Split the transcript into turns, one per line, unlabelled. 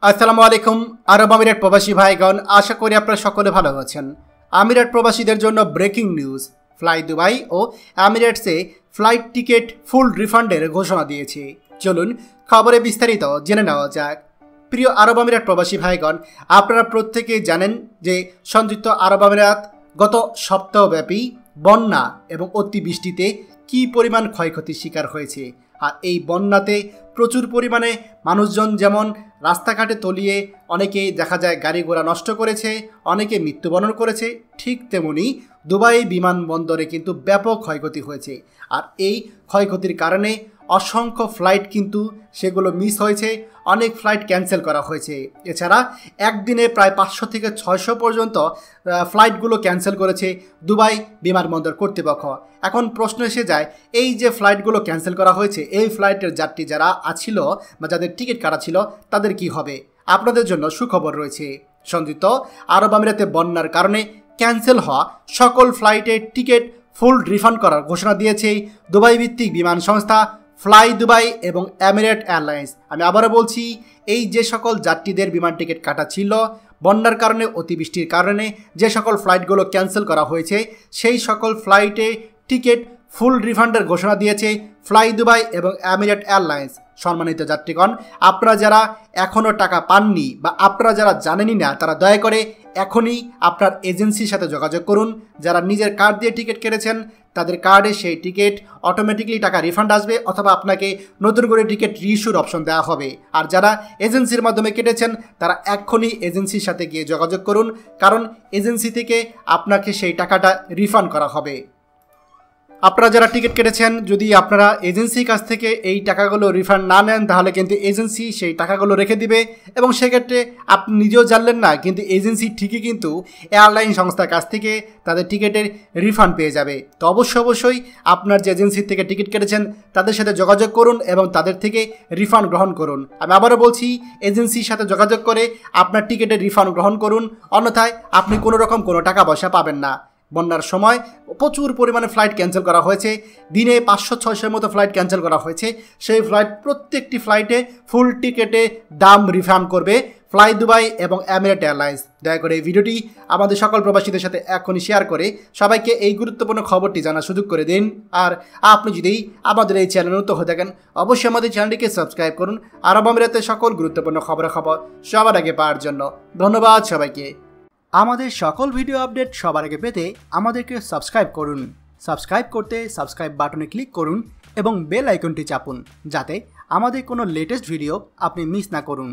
আসসালামু আলাইকুম আরব আমিরাত প্রবাসী ভাইগণ, আশা করি আপনারা সকলে ভালো আছেন। আমিরাত প্রবাসীদের জন্য ব্রেকিং নিউজ, ফ্লাই দুবাই ও আমিরাটসে ফ্লাইট টিকিট ফুল রিফান্ডের ঘোষণা দিয়েছে। চলুন খবরে বিস্তারিত জেনে নেওয়া যাক। প্রিয় আরব আমিরাত প্রবাসী ভাইগণ, আপনারা প্রত্যেকেই জানেন যে সংযুক্ত আরব আমিরাত গত সপ্তাহব্যাপী বন্যা এবং অতিবৃষ্টিতে কী পরিমাণ ক্ষয়ক্ষতির শিকার হয়েছে। আর এই বন্যাতে প্রচুর পরিমাণে মানুষজন যেমন রাস্তাঘাটে তলিয়ে অনেকে দেখা যায় গাড়ি ঘোড়া নষ্ট করেছে, অনেকে মৃত্যুবরণ করেছে, ঠিক তেমনি দুবাই বিমানবন্দরে কিন্তু ব্যাপক ক্ষয়ক্ষতি হয়েছে। আর এই ক্ষয়ক্ষতির কারণে অসংখ্য ফ্লাইট কিন্তু সেগুলো মিস হয়েছে, অনেক ফ্লাইট ক্যান্সেল করা হয়েছে। এছাড়া একদিনে প্রায় 500 থেকে 600 পর্যন্ত ফ্লাইটগুলো ক্যান্সেল করেছে দুবাই বিমানবন্দর কর্তৃপক্ষ। এখন প্রশ্ন এসে যায়, এই যে ফ্লাইটগুলো ক্যান্সেল করা হয়েছে, এই ফ্লাইটের যাত্রী যারা আছিল বা যাদের টিকিট কাটা ছিল তাদের কি হবে? আপনাদের জন্য সুখবর রয়েছে। সংযুক্ত আরব আমিরাতে বন্যার কারণে ক্যান্সেল হওয়া সকল ফ্লাইটের টিকিট ফুল রিফান্ড করার ঘোষণা দিয়েছে দুবাই ভিত্তিক বিমান সংস্থা ফ্লাই দুবাই এবং এমিরেট এয়ারলাইন্স। আমি আবারও বলছি, এই যে সকল যাত্রীদের বিমান টিকিট কাটা ছিল বন্যার কারণে, অতিবৃষ্টির কারণে যে সকল ফ্লাইটগুলো ক্যান্সেল করা হয়েছে, সেই সকল ফ্লাইটে টিকিট ফুল রিফান্ডের ঘোষণা দিয়েছে ফ্লাই দুবাই এবং এমিরেট এয়ারলাইন্স। সম্মানিত যাত্রীগণ, আপনারা যারা এখনও টাকা পাননি বা আপনারা যারা জানেনই না, তারা দয়া করে এখনই আপনার এজেন্সির সাথে যোগাযোগ করুন। যারা নিজের কার্ড দিয়ে টিকিট কেটেছেন তাদের কার্ডে সেই টিকিট অটোমেটিকলি টাকা রিফান্ড আসবে, অথবা আপনাকে নতুন করে টিকিট রিইস্যুর অপশন দেওয়া হবে। আর যারা এজেন্সির মাধ্যমে কেটেছেন তারা এখনই এজেন্সির সাথে গিয়ে যোগাযোগ করুন, কারণ এজেন্সি থেকে আপনাকে সেই টাকাটা রিফান্ড করা হবে। আপনারা যারা টিকিট কেটেছেন, যদি আপনারা এজেন্সির কাছ থেকে এই টাকাগুলো রিফান্ড না নেন, তাহলে কিন্তু এজেন্সি সেই টাকাগুলো রেখে দিবে এবং সেক্ষেত্রে আপনি নিজেও জানলেন না, কিন্তু এজেন্সি ঠিকই কিন্তু এয়ারলাইন সংস্থার কাছ থেকে তাদের টিকিটের রিফান্ড পেয়ে যাবে। তো অবশ্যই আপনার যে এজেন্সির থেকে টিকিট কেটেছেন তাদের সাথে যোগাযোগ করুন এবং তাদের থেকে রিফান্ড গ্রহণ করুন। আমি আবারও বলছি, এজেন্সির সাথে যোগাযোগ করে আপনার টিকিটের রিফান্ড গ্রহণ করুন, অন্যথায় আপনি কোনো রকম কোনো টাকা পয়সা পাবেন না। বন্যার সময় প্রচুর পরিমাণে ফ্লাইট ক্যান্সেল করা হয়েছে, দিনে 500-600 মতো ফ্লাইট ক্যান্সেল করা হয়েছে। সেই ফ্লাইট প্রত্যেকটি ফ্লাইটে ফুল টিকেটে দাম রিফান্ড করবে ফ্লাই দুবাই এবং এমিরেট এয়ারলাইন্স। দয়া করে এই ভিডিওটি আমাদের সকল প্রবাসীদের সাথে এখনই শেয়ার করে সবাইকে এই গুরুত্বপূর্ণ খবরটি জানার সুযোগ করে দিন। আর আপনি যদি আমাদের এই চ্যানেল নতুন হয়ে থাকেন, অবশ্যই আমাদের চ্যানেলটিকে সাবস্ক্রাইব করুন আরব আমিরাতের সকল গুরুত্বপূর্ণ খবর সবার আগে পাওয়ার জন্য। ধন্যবাদ সবাইকে। আমাদের সকল ভিডিও আপডেট সবার আগে পেতে আমাদেরকে সাবস্ক্রাইব করুন। সাবস্ক্রাইব করতে সাবস্ক্রাইব বাটনে ক্লিক করুন এবং বেল আইকনটি চাপুন, যাতে আমাদের কোনো লেটেস্ট ভিডিও আপনি মিস না করুন।